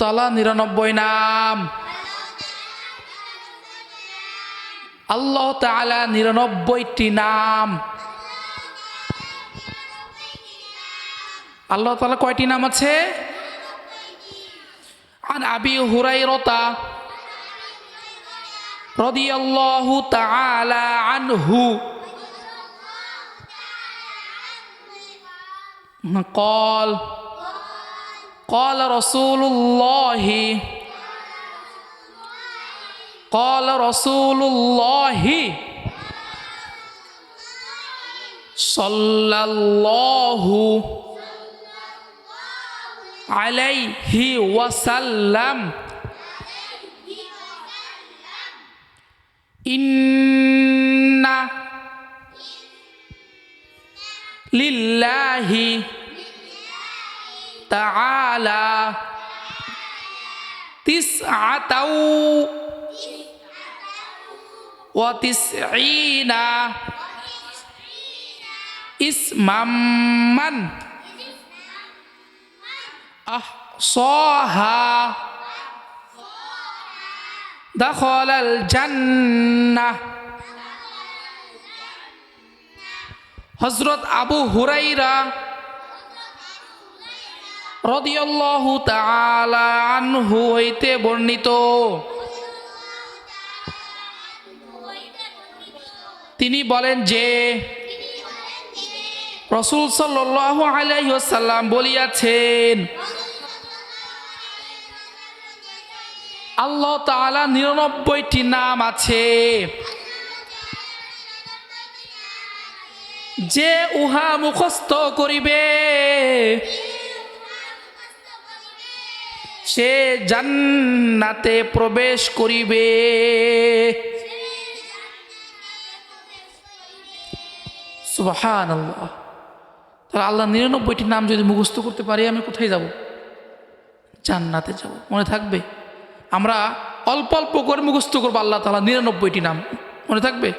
তাআলা 99 নাম। আল্লাহ তাআলা 99টি নাম। আল্লাহ তাআলা কয়টি নাম আছে? আন আবি হুরায়রা রাদিয়াল্লাহু তাআলা আনহু قال قال رسول الله صلى الله عليه وسلم إن لله تعالى 99 اسما من أحصاها دخل الجنة। হযরত আবু হুরায়রা রাদিয়াল্লাহু তাআলা আনহু হইতে বর্ণিত, তিনি বলেন যে রাসূল সাল্লাল্লাহু আলাইহি ওয়াসাল্লাম বলিয়াছেন, আল্লাহ তাআলা 99টি নাম আছে, যে উহা মুখস্থ করিবে সে জান্নাতে প্রবেশ করিবে। সুবহানাল্লাহ। তাহলে আল্লাহ 99টি নাম যদি মুখস্থ করতে পারি, আমি কোথায় যাব? জান্নাতে যাব। মনে থাকবে? আমরা অল্প অল্প করে মুখস্থ করবো আল্লাহ তাআলা 99টি নাম, মনে থাকবে?